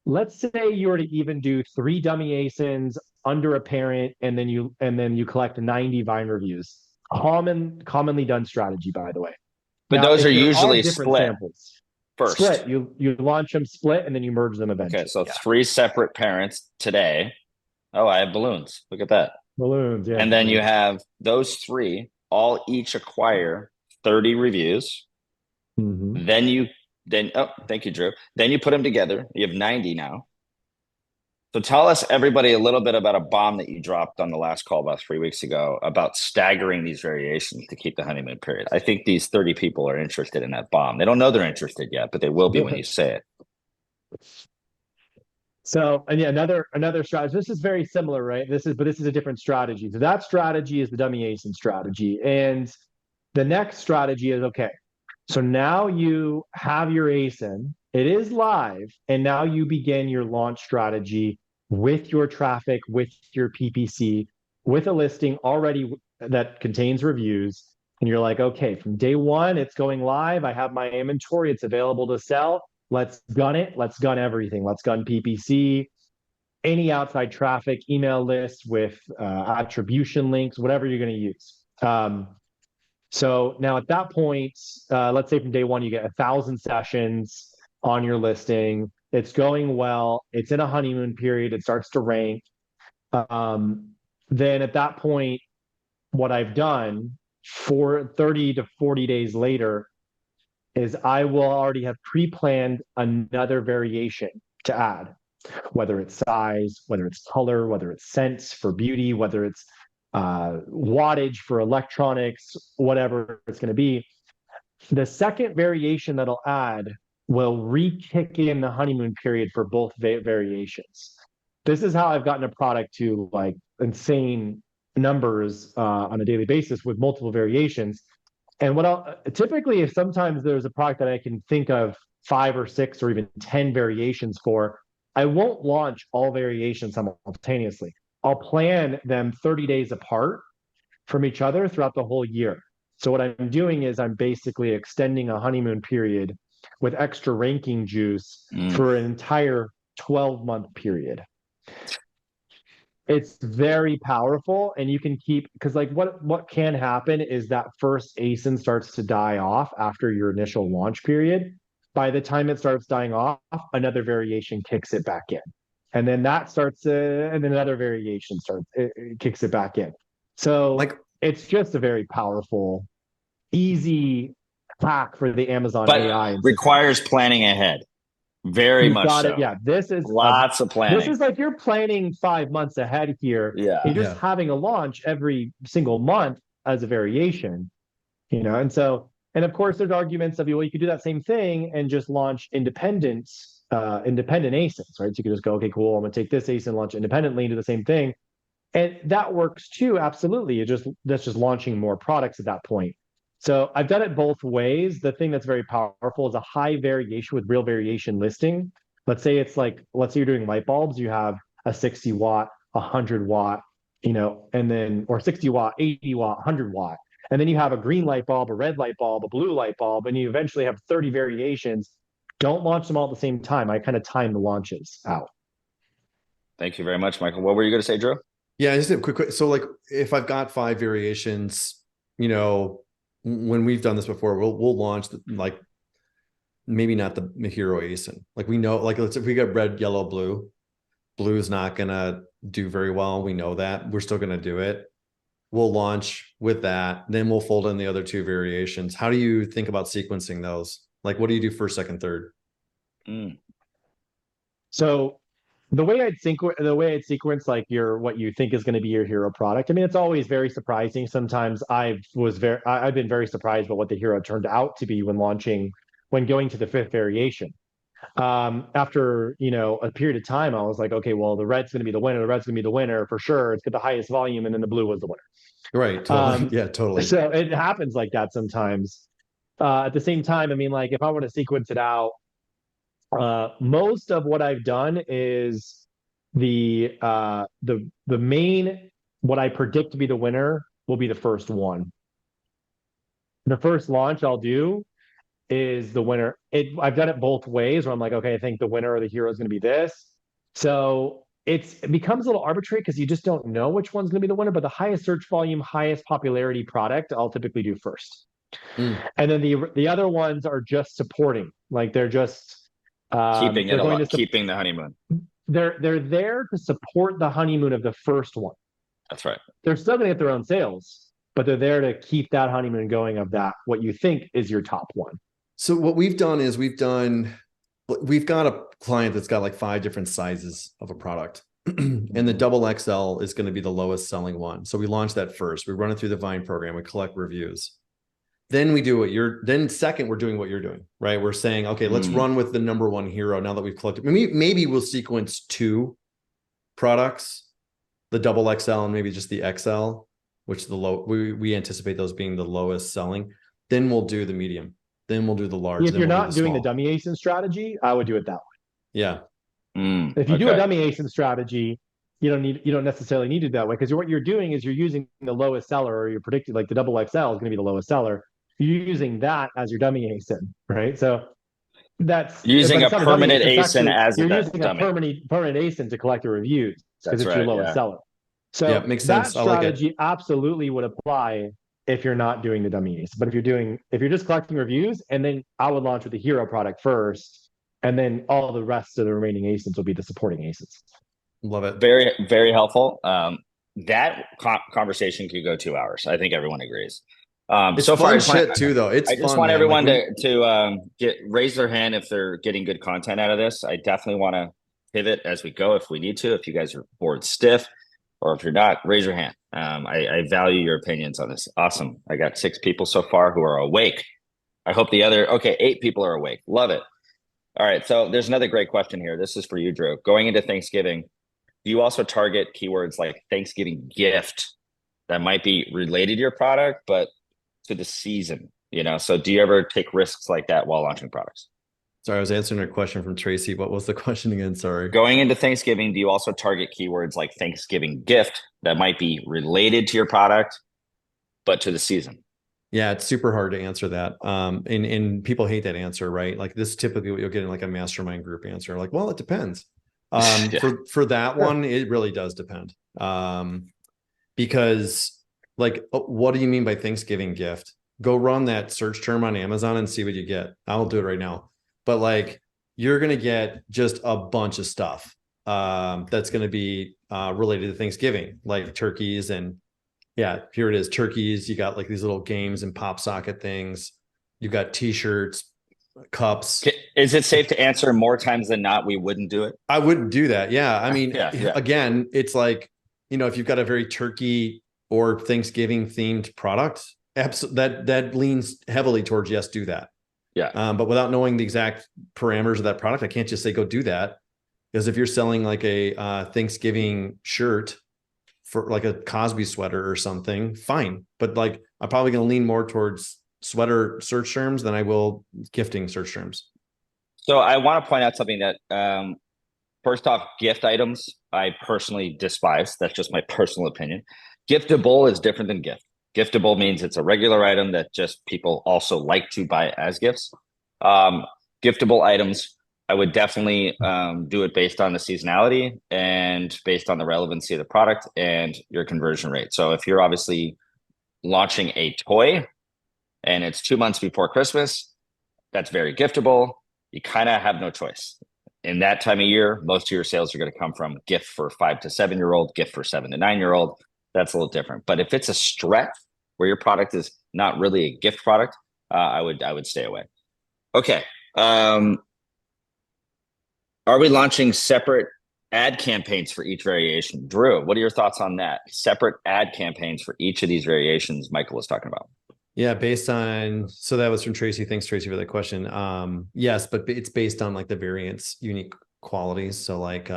let's say you were to even do 3 dummy ASINs under a parent, and then you collect 90 Vine reviews. Commonly done strategy, by the way. But Now, those if are there usually different split samples. first. Split. You launch them split, and then you merge them eventually. Okay, so Yeah. 3 separate parents today. Oh, I have balloons. Look at that. Balloons, yeah. And then you have those 3 all each acquire 30 reviews. Mhm. Thank you, Drew. Then you put them together. You have 90 now. So tell us, everybody, a little bit about a bomb that you dropped on the last call about 3 weeks ago about staggering these variations to keep the honeymoon period. I think these 30 people are interested in that bomb. They don't know they're interested yet, but they will be when you say it. So, and yeah, another strategy. This is very similar, right? This is a different strategy. So that strategy is the dummy ASIN strategy. And the next strategy is, okay, so now you have your ASIN, it is live, and now you begin your launch strategy with your traffic, with your PPC, with a listing already that contains reviews. And you're like, okay, from day one, it's going live. I have my inventory, it's available to sell. Let's gun it. Let's gun everything. Let's gun PPC, any outside traffic, email lists with attribution links, whatever you're going to use. So now at that point, let's say from day one, you get 1,000 sessions on your listing. It's going well. It's in a honeymoon period. It starts to rank. Then at that point, what I've done for 30 to 40 days later is I will already have pre-planned another variation to add, whether it's size, whether it's color, whether it's scents for beauty, whether it's wattage for electronics, whatever it's going to be. The second variation that I'll add will re-kick in the honeymoon period for both variations. This is how I've gotten a product to like insane numbers on a daily basis with multiple variations. And what I'll typically, if sometimes there's a product that I can think of 5 or 6 or even 10 variations for, I won't launch all variations simultaneously. I'll plan them 30 days apart from each other throughout the whole year. So what I'm doing is I'm basically extending a honeymoon period with extra ranking juice for an entire 12-month period. It's very powerful, and you can keep, because like what can happen is that first ASIN starts to die off after your initial launch period. By the time it starts dying off, another variation kicks it back in, and then that starts, and then another variation kicks it back in. So like it's just a very powerful, easy hack for the Amazon AI. Requires planning ahead. Very much so. Yeah, this is lots of planning. This is like you're planning 5 months ahead here. Yeah, you're just having a launch every single month as a variation, you know. And so, and of course, there's arguments of, well, you could do that same thing and just launch independent ASINs, right? So you could just go, okay, cool, I'm gonna take this ASIN, launch independently, and do the same thing, and that works too. Absolutely, that's just launching more products at that point. So I've done it both ways. The thing that's very powerful is a high variation with real variation listing. Let's say you're doing light bulbs, you have a 60 watt, 100 watt, you know, and then, or 60 watt, 80 watt, 100 watt. And then you have a green light bulb, a red light bulb, a blue light bulb, and you eventually have 30 variations. Don't launch them all at the same time. I kind of time the launches out. Thank you very much, Michael. What were you going to say, Drew? Yeah, just a quick. So like if I've got 5 variations, you know, when we've done this before, we'll launch like maybe not the hero ASIN. Like we know, like let's if we got red, yellow, blue is not gonna do very well. We know that. We're still gonna do it. We'll launch with that, then we'll fold in the other 2 variations. How do you think about sequencing those? Like what do you do first, second, third? So the way I'd sequence like what you think is going to be your hero product. I mean, it's always very surprising. Sometimes I've been very surprised by what the hero turned out to be when going to the 5th variation. After, a period of time, I was like, okay, well, the red's going to be the winner. The red's going to be the winner for sure. It's got the highest volume, and then the blue was the winner. Right. Totally. Yeah, totally. So it happens like that sometimes. At the same time, I mean, like if I want to sequence it out, most of what I've done is the main what I predict to be the winner will be the first one. The first launch I'll do is the winner. I've done it both ways where I'm like, okay, I think the winner or the hero is going to be this. So it becomes a little arbitrary because you just don't know which one's going to be the winner. But the highest search volume, highest popularity product, I'll typically do first. And then the other ones are just supporting, like they're just keeping it alive, keeping the honeymoon. They're there to support the honeymoon of the first one. That's right. They're still going to get their own sales, but they're there to keep that honeymoon going of that what you think is your top one. So what we've done is we've got a client that's got like 5 different sizes of a product. And the double XL is going to be the lowest selling one. So we launch that first. We run it through the Vine program. We collect reviews. Then we do then second, we're doing what you're doing, right? We're saying, okay, let's run with the number one hero now that we've collected. Maybe we'll sequence 2 products, the double XL and maybe just the XL, which we anticipate those being the lowest selling. Then we'll do the medium. Then we'll do the large. If you're not doing the dummy ASIN strategy, I would do it that way. Yeah. If you do a dummy ASIN strategy, you don't necessarily need it that way, because what you're doing is you're using the lowest seller, or you're predicting like the double XL is going to be the lowest seller. You're using that as your dummy ASIN, right? So that's using a permanent ASIN as you're using a permanent ASIN to collect the reviews because it's your lowest seller. So yeah, makes sense. That strategy absolutely would apply if you're not doing the dummy ASIN. But if you're just collecting reviews, and then I would launch with the hero product first, and then all the rest of the remaining ASINs will be the supporting ASINs. Love it. Very, very helpful. That conversation could go 2 hours. I think everyone agrees. It's so fun shit too, though. I just want everyone to raise their hand if they're getting good content out of this. I definitely want to pivot as we go if we need to. If you guys are bored stiff, or if you're not, raise your hand. I value your opinions on this. Awesome. I got 6 people so far who are awake. I hope the other 8 people are awake. Love it. All right. So there's another great question here. This is for you, Drew. Going into Thanksgiving, do you also target keywords like Thanksgiving gift that might be related to your product, but to the season? So do you ever take risks like that while launching products? Sorry, I was answering a question from Tracy. What was the question again? Sorry. Going into Thanksgiving, do you also target keywords like Thanksgiving gift that might be related to your product, but to the season? Yeah, it's super hard to answer that. And people hate that answer, right? Like this is typically what you'll get in like a mastermind group answer. Like, well, it depends. For that one, it really does depend. Because like, what do you mean by Thanksgiving gift? Go run that search term on Amazon and see what you get. I'll do it right now. But like, you're going to get just a bunch of stuff that's going to be related to Thanksgiving, like turkeys. And yeah, here it is. Turkeys. You got like these little games and pop socket things. You've got t-shirts, cups. Is it safe to answer more times than not we wouldn't do it? I wouldn't do that. Yeah. I mean, yeah. Again, it's like, if you've got a very turkey or Thanksgiving themed product, that leans heavily towards yes, do that. Yeah. But without knowing the exact parameters of that product, I can't just say go do that. Because if you're selling like a Thanksgiving shirt for like a Cosby sweater or something, fine. But like, I'm probably going to lean more towards sweater search terms than I will gifting search terms. So I want to point out something that, first off, gift items, I personally despise. That's just my personal opinion. Giftable is different than gift. Giftable means it's a regular item that just people also like to buy as gifts. Giftable items, I would definitely do it based on the seasonality and based on the relevancy of the product and your conversion rate. So if you're obviously launching a toy and it's 2 months before Christmas, that's very giftable. You kind of have no choice. In that time of year, most of your sales are going to come from gift for 5 to 7 year old, gift for 7 to 9 year old. That's a little different. But if it's a stretch where your product is not really a gift product, I would stay away. Okay. Are we launching separate ad campaigns for each variation? Drew, what are your thoughts on that? Separate ad campaigns for each of these variations Michael was talking about. Yeah, based on, so that was from Tracy. Thanks, Tracy, for that question. Yes, but it's based on like the variant's unique qualities. So like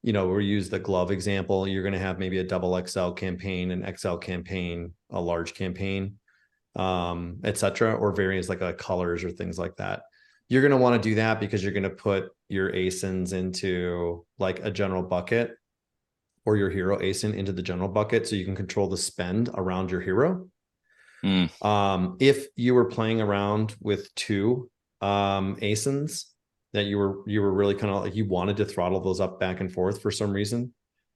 we use the glove example. You're going to have maybe a double XL campaign, an XL campaign, a large campaign, etc., or variants like colors or things like that. You're going to want to do that because you're going to put your ASINs into like a general bucket, or your hero ASIN into the general bucket, so you can control the spend around your hero. If you were playing around with two ASINs that you were really kind of like, you wanted to throttle those up back and forth for some reason,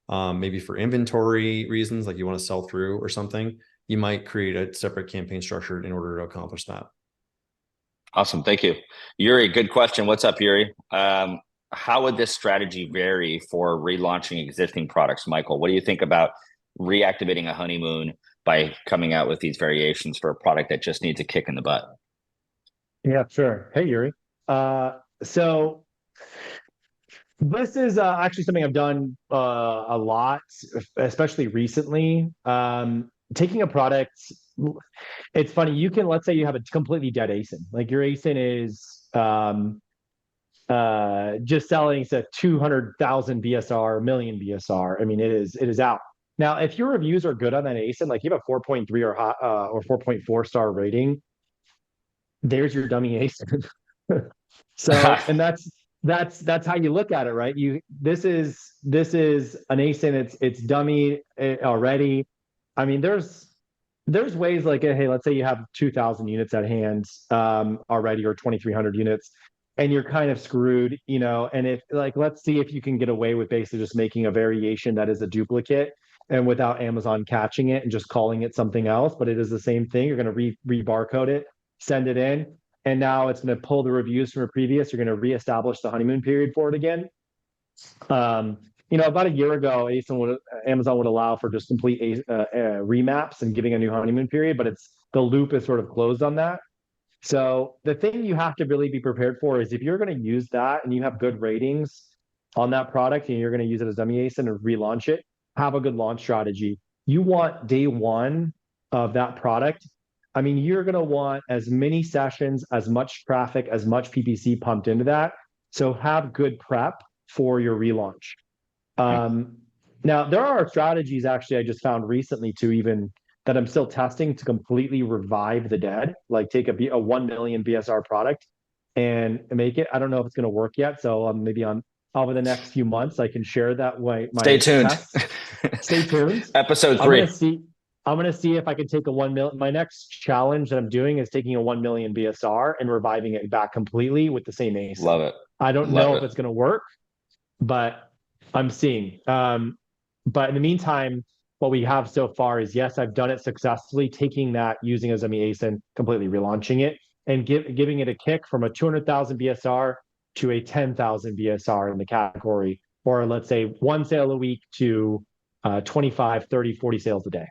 maybe for inventory reasons, like you want to sell through or something, you might create a separate campaign structure in order to accomplish that. Awesome. Thank you. Yuri, good question. What's up, Yuri? How would this strategy vary for relaunching existing products? Michael, what do you think about reactivating a honeymoon by coming out with these variations for a product that just needs a kick in the butt? Yeah, sure. Hey, Yuri. So this is actually something I've done a lot, especially recently. Taking a product, it's funny. You can, let's say you have a completely dead ASIN. Like your ASIN is just selling to 200,000 BSR, million BSR. I mean, it is out. Now, if your reviews are good on that ASIN, like you have a 4.3 or 4.4 star rating, there's your dummy ASIN. So, and that's how you look at it, right? This is an ASIN. It's dummy already. I mean, there's ways like, hey, let's say you have 2,000 units at hand already, or 2,300 units, and you're kind of screwed, And if like, let's see if you can get away with basically just making a variation that is a duplicate, and without Amazon catching it and just calling it something else, but it is the same thing. You're going to re-barcode it, send it in, and now it's going to pull the reviews from a previous. You're going to reestablish the honeymoon period for it again. About a year ago, Amazon would allow for just complete remaps and giving a new honeymoon period, but the loop is sort of closed on that. So the thing you have to really be prepared for is if you're going to use that and you have good ratings on that product and you're going to use it as dummy ASIN and relaunch it, have a good launch strategy. You want day one of that product. I mean, you're going to want as many sessions, as much traffic, as much PPC pumped into that. So have good prep for your relaunch. Now, there are strategies actually I just found recently that I'm still testing to completely revive the dead, like take a 1 million BSR product and make it. I don't know if it's going to work yet. So maybe over the next few months, I can share that way. Stay tuned. Stay tuned. Episode 3. I'm going to see if I can take a 1 million. My next challenge that I'm doing is taking a 1 million BSR and reviving it back completely with the same ASIN. Love it. I don't know if it's going to work, but I'm seeing. But in the meantime, what we have so far is, yes, I've done it successfully, taking that, using as a ASIN, completely relaunching it, and giving it a kick from a 200,000 BSR to a 10,000 BSR in the category, or let's say one sale a week to 25, 30, 40 sales a day.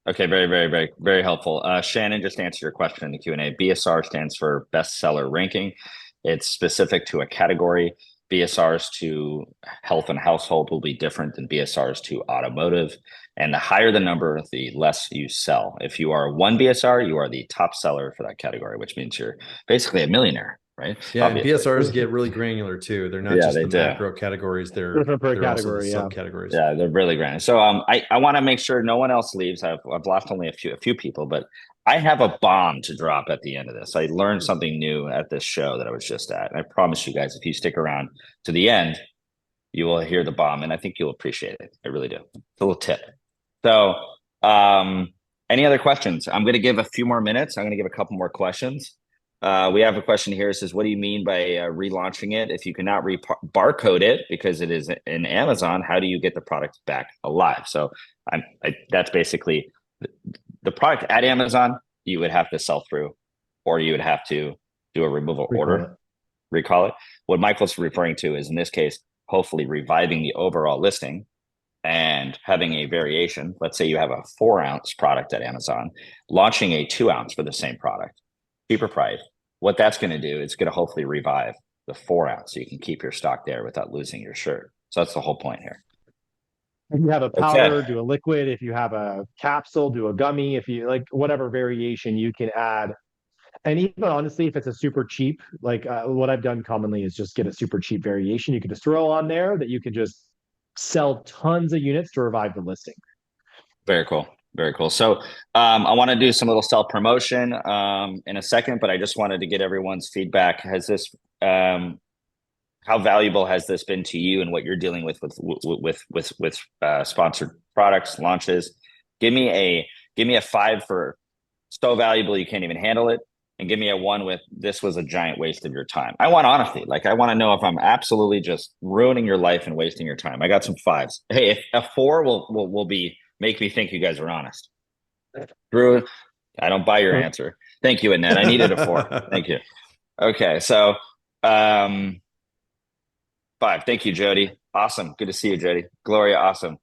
Okay, very, very, very, very helpful. Shannon just answered your question in the Q&A. BSR stands for bestseller ranking. It's specific to a category. BSRs to health and household will be different than BSRs to automotive. And the higher the number, the less you sell. If you are one BSR, you are the top seller for that category, which means you're basically a millionaire, right? Yeah, and BSRs get really granular too. They're not just the macro categories. They're category, also the subcategories. Yeah, they're really granular. So I want to make sure no one else leaves. I've lost only a few people, but I have a bomb to drop at the end of this. I learned something new at this show that I was just at. And I promise you guys, if you stick around to the end, you will hear the bomb. And I think you'll appreciate it. I really do. It's a little tip. So any other questions? I'm going to give a few more minutes. I'm going to give a couple more questions. We have a question here. It says, what do you mean by relaunching it? If you cannot barcode it because it is in Amazon, how do you get the product back alive? So that's basically the product at Amazon. You would have to sell through, or you would have to do a removal order, recall it. What Michael's referring to is, in this case, hopefully reviving the overall listing and having a variation. Let's say you have a 4-ounce product at Amazon, launching a 2-ounce for the same product, cheaper price. What that's going to do is going to hopefully revive the 4-ounce, so you can keep your stock there without losing your shirt. So that's the whole point here. If you have a Okay. powder, do a liquid. If you have a capsule, do a gummy. If you like whatever variation you can add. And even honestly, if it's a super cheap, like what I've done commonly is just get a super cheap variation you can just throw on there that you can just sell tons of units to revive the listing. Very cool. Very cool. So I want to do some little self promotion in a second, but I just wanted to get everyone's feedback. Has this how valuable has this been to you and what you're dealing with sponsored products launches? Give me a 5 for so valuable you can't even handle it, and give me a 1 with this was a giant waste of your time. I want honesty. Like I want to know if I'm absolutely just ruining your life and wasting your time. I got some 5s. Hey, if a 4 will be make me think you guys are honest. Drew, I don't buy your answer. Thank you, Annette. I needed a 4. Thank you. Okay, so 5. Thank you, Jody. Awesome. Good to see you, Jody. Gloria, awesome.